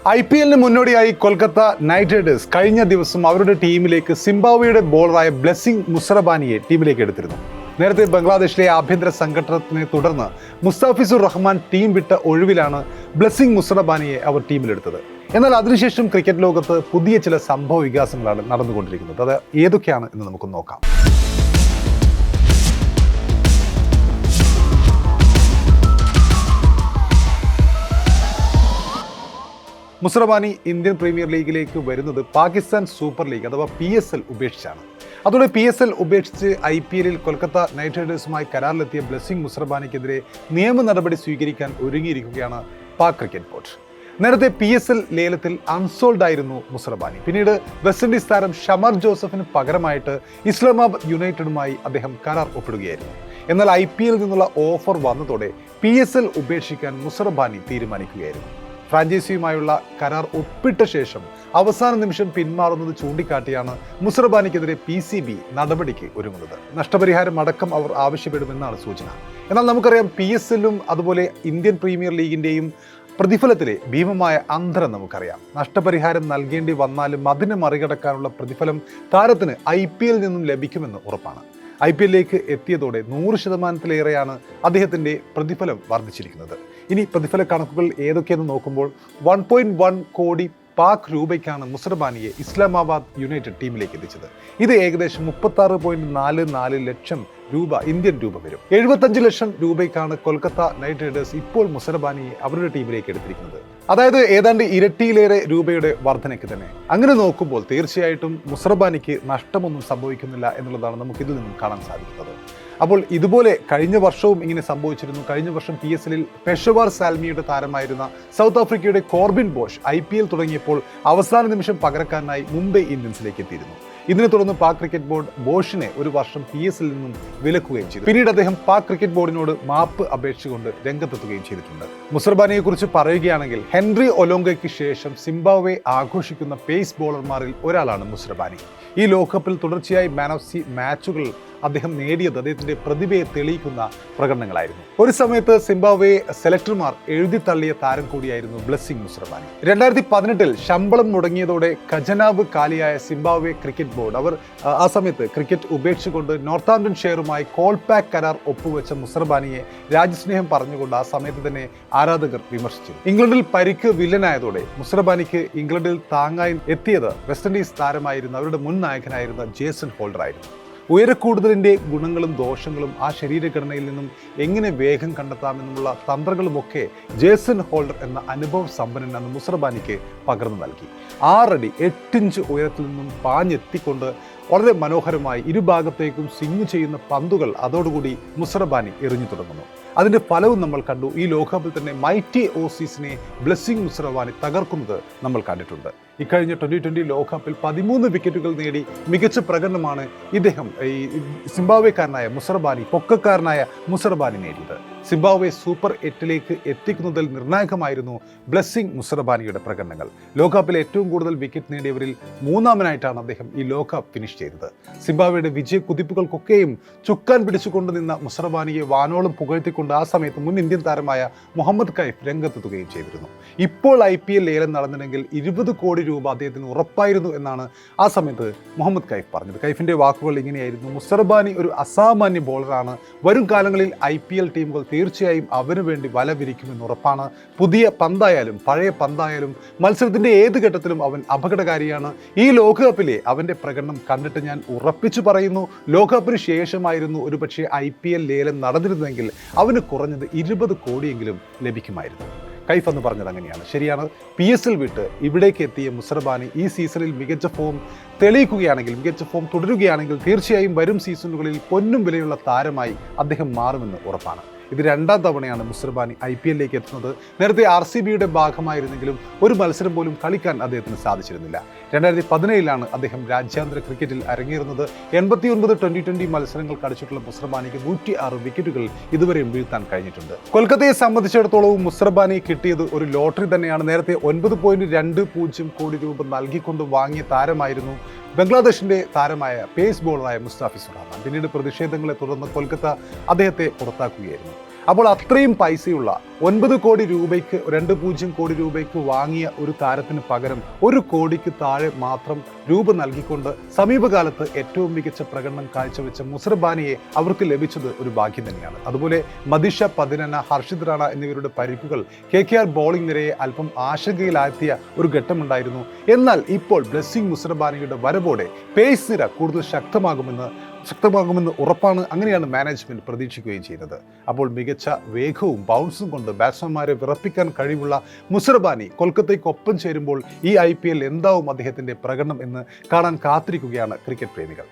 IPL മുന്നോടിയായി Kolkata night Riders കഴിഞ്ഞ ദിവസം അവരുടെ ടീമിലേക്ക് സിംബാബ്വേയുടെ ബോളറായ ബ്ലെസ്സിംഗ് മുസറബാനിയെ ടീമിലേക്ക് എടുത്തിരുന്നു. നേരത്തെ ബംഗ്ലാദേശിലെ ആഭ്യന്തര സംഘടനയെ തുടർന്ന് മുസ്താഫിസുർ റഹ്മാൻ ടീം വിട്ട ഒഴിവിലാണ് ബ്ലെസ്സിംഗ് മുസറബാനിയെ അവർ ടീമിലെടുത്തത്. എന്നാൽ അതിനുശേഷം ക്രിക്കറ്റ് ലോകത്ത് പുതിയ ചില സംഭവ വികാസങ്ങളാണ് നടന്നുകൊണ്ടിരിക്കുന്നത്. അത് ഏതൊക്കെയാണ് എന്ന് നമുക്ക് നോക്കാം. മുസറബാനി ഇന്ത്യൻ പ്രീമിയർ ലീഗിലേക്ക് വരുന്നത് പാകിസ്ഥാൻ സൂപ്പർ ലീഗ് അഥവാ PSL ഉപേക്ഷിച്ചാണ്. അതോടെ PSL ഉപേക്ഷിച്ച് IPL കൊൽക്കത്ത നൈറ്റ് റൈഡേഴ്സുമായി കരാറിലെത്തിയ ബ്ലെസ്സിംഗ് മുസറബാനിക്കെതിരെ നിയമ നടപടി സ്വീകരിക്കാൻ ഒരുങ്ങിയിരിക്കുകയാണ് പാക് ക്രിക്കറ്റ് ബോർഡ്. നേരത്തെ PSL ലേലത്തിൽ അൺസോൾഡ് ആയിരുന്നു മുസറബാനി. പിന്നീട് വെസ്റ്റ് ഇൻഡീസ് താരം ഷമർ ജോസഫിന് പകരമായിട്ട് ഇസ്ലാമാബാദ് യുണൈറ്റഡുമായി അദ്ദേഹം കരാർ ഒപ്പിടുകയായിരുന്നു. എന്നാൽ IPL നിന്നുള്ള ഓഫർ വന്നതോടെ PSL ഉപേക്ഷിക്കാൻ മുസറബാനി തീരുമാനിക്കുകയായിരുന്നു. ഫ്രാഞ്ചൈസിയുമായുള്ള കരാർ ഒപ്പിട്ട ശേഷം അവസാന നിമിഷം പിന്മാറുന്നത് ചൂണ്ടിക്കാട്ടിയാണ് മുസറബാനിക്കെതിരെ PCB നടപടിക്ക് ഒരുങ്ങുന്നത്. നഷ്ടപരിഹാരം അടക്കം അവർ ആവശ്യപ്പെടുമെന്നാണ് സൂചന. എന്നാൽ നമുക്കറിയാം PSLും അതുപോലെ ഇന്ത്യൻ പ്രീമിയർ ലീഗിൻ്റെയും പ്രതിഫലത്തിലെ ഭീമമായ അന്തരം നമുക്കറിയാം. നഷ്ടപരിഹാരം നൽകേണ്ടി വന്നാലും അതിനെ മറികടക്കാനുള്ള പ്രതിഫലം താരത്തിന് IPL നിന്നും ലഭിക്കുമെന്ന് ഉറപ്പാണ്. IPLിലേക്ക് എത്തിയതോടെ 100%-ലേറെയാണ് അദ്ദേഹത്തിൻ്റെ പ്രതിഫലം വർദ്ധിച്ചിരിക്കുന്നത്. ഇനി പ്രതിഫല കണക്കുകൾ ഏതൊക്കെയെന്ന് നോക്കുമ്പോൾ 1.1 കോടി പാക് രൂപയ്ക്കാണ് മുസറബാനിയെ ഇസ്ലാമാബാദ് യുണൈറ്റഡ് ടീമിലേക്ക് എത്തിച്ചത്. ഇത് ഏകദേശം 36.44 ലക്ഷം രൂപ ഇന്ത്യൻ രൂപ വരും. 75 ലക്ഷം രൂപയ്ക്കാണ് കൊൽക്കത്ത നൈറ്റ് റൈഡേഴ്സ് ഇപ്പോൾ മുസറബാനിയെ അവരുടെ ടീമിലേക്ക് എടുത്തിരിക്കുന്നത്. അതായത് ഏതാണ്ട് ഇരട്ടിയിലേറെ രൂപയുടെ വർധനയ്ക്ക് തന്നെ. അങ്ങനെ നോക്കുമ്പോൾ തീർച്ചയായിട്ടും മുസറബാനിക്ക് നഷ്ടമൊന്നും സംഭവിക്കുന്നില്ല എന്നുള്ളതാണ് നമുക്ക് ഇതിൽ നിന്നും കാണാൻ സാധിക്കുന്നത്. അപ്പോൾ ഇതുപോലെ കഴിഞ്ഞ വർഷവും ഇങ്ങനെ സംഭവിച്ചിരുന്നു. കഴിഞ്ഞ വർഷം PSLിൽ പെഷവാർ സാൽമിയുടെ താരമായിരുന്ന സൗത്ത് ആഫ്രിക്കയുടെ കോർബിൻ ബോഷ് IPL തുടങ്ങിയപ്പോൾ അവസാന നിമിഷം പകരക്കാരനായി മുംബൈ ഇന്ത്യൻസിലേക്ക് എത്തിയിരുന്നു. ഇതിനെ തുടർന്ന് പാക് ക്രിക്കറ്റ് ബോർഡ് ബോഷിനെ ഒരു വർഷം PSLിൽ നിന്നും വിലക്കുകയും ചെയ്തു. പിന്നീട് അദ്ദേഹം പാക് ക്രിക്കറ്റ് ബോർഡിനോട് മാപ്പ് അപേക്ഷിച്ചുകൊണ്ട് രംഗത്തെത്തുകയും ചെയ്തിട്ടുണ്ട്. മുസറബാനിയെ കുറിച്ച് പറയുകയാണെങ്കിൽ ഹെൻറി ഒലോങ്കയ്ക്ക് ശേഷം സിംബാബ്വെ ആഘോഷിക്കുന്ന പേസ് ബോളർമാരിൽ ഒരാളാണ് മുസറബാനി. ഈ ലോകകപ്പിൽ തുടർച്ചയായി മാൻ ഓഫ് ദി മാച്ചുകൾ അദ്ദേഹം നേടിയത് അദ്ദേഹത്തിന്റെ പ്രതിഭയെ തെളിയിക്കുന്ന പ്രകടനങ്ങളായിരുന്നു. ഒരു സമയത്ത് സിംബാബ്വെ സെലക്ടർമാർ എഴുതി തള്ളിയ താരം കൂടിയായിരുന്നു ബ്ലെസ്സിംഗ് മുസറബാനി. 2018-ൽ ശമ്പളം മുടങ്ങിയതോടെ ഖജനാവ് കാലിയായ സിംബാബ്വെ ക്രിക്കറ്റ് ബോർഡ് അവർ ആ സമയത്ത് ക്രിക്കറ്റ് ഉപേക്ഷിച്ചുകൊണ്ട് നോർത്താംപ്ടൺ ഷെയറുമായി കോൾപാക്ക് കരാർ ഒപ്പുവെച്ച മുസറബാനിയെ രാജ്യസ്നേഹം പറഞ്ഞുകൊണ്ട് ആ സമയത്ത് തന്നെ ആരാധകർ വിമർശിച്ചു. ഇംഗ്ലണ്ടിൽ പരിക്ക് വില്ലനായതോടെ മുസറബാനിക്ക് ഇംഗ്ലണ്ടിൽ താങ്ങായി എത്തിയത് വെസ്റ്റ് ഇൻഡീസ് താരമായിരുന്ന അവരുടെ മുൻ നായകനായിരുന്ന ജേസൺ ഹോൾഡർ ആയിരുന്നു. ഉയരക്കൂടുതലിൻ്റെ ഗുണങ്ങളും ദോഷങ്ങളും ആ ശരീരഘടനയിൽ നിന്നും എങ്ങനെ വേഗം കണ്ടെത്താമെന്നുള്ള തന്ത്രങ്ങളുമൊക്കെ ജേസൺ ഹോൾഡർ എന്ന അനുഭവ സമ്പന്നൻ എന്ന മുസറബാനിക്ക് പകർന്നു നൽകി. 6 അടി 8 ഇഞ്ച് ഉയരത്തിൽ നിന്നും പാഞ്ഞെത്തിക്കൊണ്ട് വളരെ മനോഹരമായി ഇരുഭാഗത്തേക്കും സ്വിംഗ് ചെയ്യുന്ന പന്തുകൾ അതോടുകൂടി മുസറബാനി എറിഞ്ഞു തുടങ്ങുന്നു. അതിൻ്റെ ഫലവും നമ്മൾ കണ്ടു. ഈ ലോകകപ്പിൽ തന്നെ മൈറ്റി ഓസീസിനെ ബ്ലെസ്സിംഗ് മുസറബാനി തകർക്കുന്നത് നമ്മൾ കണ്ടിട്ടുണ്ട്. ഇക്കഴിഞ്ഞ 2020 ലോകകപ്പിൽ 13 വിക്കറ്റുകൾ നേടി മികച്ച പ്രകടനമാണ് ഇദ്ദേഹം ഈ സിംബാബ്വേക്കാരനായ മുസറബാനി പൊക്കക്കാരനായ മുസറബാനി നേടിയത്. സിംബാബ്വെ സൂപ്പർ 8ലേക്ക് എത്തിക്കുന്നതിൽ നിർണായകമായിരുന്നു ബ്ലെസ്സിംഗ് മുസറബാനിയുടെ പ്രകടനങ്ങൾ. ലോകകപ്പിൽ ഏറ്റവും കൂടുതൽ വിക്കറ്റ് നേടിയവരിൽ 3ാമനായിട്ടാണ് അദ്ദേഹം ഈ ലോകകപ്പ് ഫിനിഷ് ചെയ്തത്. സിംബാബ്വെയുടെ വിജയ കുതിപ്പുകൾക്കൊക്കെയും ചുക്കാൻ പിടിച്ചുകൊണ്ട് നിന്ന മുസറബാനിയെ വാനോളം പുകഴ്ത്തിക്കൊണ്ട് ആ സമയത്ത് മുൻ ഇന്ത്യൻ താരമായ മുഹമ്മദ് കൈഫ് രംഗത്തെത്തുകയും ചെയ്തിരുന്നു. ഇപ്പോൾ IPL ലേലം നടന്നില്ലെങ്കിൽ 20 കോടി രൂപ അദ്ദേഹത്തിന് ഉറപ്പായിരുന്നു എന്നാണ് ആ സമയത്ത് മുഹമ്മദ് കൈഫ് പറഞ്ഞത്. കൈഫിൻ്റെ വാക്കുകൾ ഇങ്ങനെയായിരുന്നു: മുസറബാനി ഒരു അസാമാന്യ ബോളറാണ്. വരും കാലങ്ങളിൽ IPL ടീമുകൾ തീർച്ചയായും അവന് വേണ്ടി വല വിരിക്കുമെന്ന് ഉറപ്പാണ്. പുതിയ പന്തായാലും പഴയ പന്തായാലും മത്സരത്തിൻ്റെ ഏത് ഘട്ടത്തിലും അവൻ അപകടകാരിയാണ്. ഈ ലോകകപ്പിലെ അവൻ്റെ പ്രകടനം കണ്ടിട്ട് ഞാൻ ഉറപ്പിച്ചു പറയുന്നു, ലോകകപ്പിന് ശേഷമായിരുന്നു ഒരുപക്ഷെ IPL ലേലം നടന്നിരുന്നെങ്കിൽ അവന് കുറഞ്ഞത് 20 കോടിയെങ്കിലും ലഭിക്കുമായിരുന്നു. കൈഫ് എന്ന് പറഞ്ഞത് അങ്ങനെയാണ്. ശരിയാണ്. PSL വിട്ട് ഇവിടേക്ക് എത്തിയ മുസറബാനി ഈ സീസണിൽ മികച്ച ഫോം തെളിയിക്കുകയാണെങ്കിൽ, മികച്ച ഫോം തുടരുകയാണെങ്കിൽ തീർച്ചയായും വരും സീസണുകളിൽ പൊന്നും വിലയുള്ള താരമായി അദ്ദേഹം മാറുമെന്ന് ഉറപ്പാണ്. ഇത് 2ാം തവണയാണ് മുസറബാനി IPLിലേക്ക് എത്തുന്നത്. നേരത്തെ RCBയുടെ ഭാഗമായിരുന്നെങ്കിലും ഒരു മത്സരം പോലും കളിക്കാൻ അദ്ദേഹത്തിന് സാധിച്ചിരുന്നില്ല. 2017-ലാണ് അദ്ദേഹം രാജ്യാന്തര ക്രിക്കറ്റിൽ അരങ്ങേറുന്നത്. 89 2020 മത്സരങ്ങൾ കളിച്ചിട്ടുള്ള മുസറബാനിക്ക് 106 വിക്കറ്റുകൾ ഇതുവരെയും വീഴ്ത്താൻ കഴിഞ്ഞിട്ടുണ്ട്. കൊൽക്കത്തയെ സംബന്ധിച്ചിടത്തോളം മുസറബാനി കിട്ടിയത് ഒരു ലോട്ടറി തന്നെയാണ്. നേരത്തെ 9.20 കോടി രൂപ നൽകിക്കൊണ്ട് വാങ്ങിയ താരമായിരുന്നു ബംഗ്ലാദേശിന്റെ താരമായ പേസ് ബോളറായ മുസ്താഫിസുർ റഹ്മാൻ. പിന്നീട് പ്രതിഷേധങ്ങളെ തുടർന്ന് കൊൽക്കത്ത അദ്ദേഹത്തെ പുറത്താക്കുകയായിരുന്നു. അപ്പോൾ അത്രയും പൈസയുള്ള 9 കോടി രൂപയ്ക്ക് 2.0 കോടി രൂപയ്ക്ക് വാങ്ങിയ ഒരു താരത്തിന് പകരം 1 കോടിക്ക് താഴെ മാത്രം രൂപ നൽകിക്കൊണ്ട് സമീപകാലത്ത് ഏറ്റവും മികച്ച പ്രകടനം കാഴ്ചവെച്ച മുസറബാനിയെ അവർക്ക് ലഭിച്ചത് ഒരു ഭാഗ്യം തന്നെയാണ്. അതുപോലെ മദിഷ പതിനന, ഹർഷിത് റാണ എന്നിവരുടെ പരിക്കുകൾ KKR ബോളിംഗ് നിരയെ അല്പം ആശങ്കയിലാഴ്ത്തിയ ഒരു ഘട്ടമുണ്ടായിരുന്നു. എന്നാൽ ഇപ്പോൾ ബ്ലെസ്സിംഗ് മുസറബാനിയുടെ വരവോടെ പേസ് നിര കൂടുതൽ ശക്തമാകുമെന്ന് ഉറപ്പാണ്. അങ്ങനെയാണ് മാനേജ്മെന്റ് പ്രതീക്ഷിക്കുകയും ചെയ്യുന്നത്. അപ്പോൾ മികച്ച വേഗവും ബൗൺസും കൊണ്ട് ബാറ്റ്സ്മാൻമാരെ വിറപ്പിക്കാൻ കഴിവുള്ള മുസറബാനി കൊൽക്കത്തയ്ക്കൊപ്പം ചേരുമ്പോൾ ഈ IPL എന്താവും അദ്ദേഹത്തിന്റെ പ്രകടനം എന്ന് കാണാൻ കാത്തിരിക്കുകയാണ് ക്രിക്കറ്റ് പ്രേമികൾ.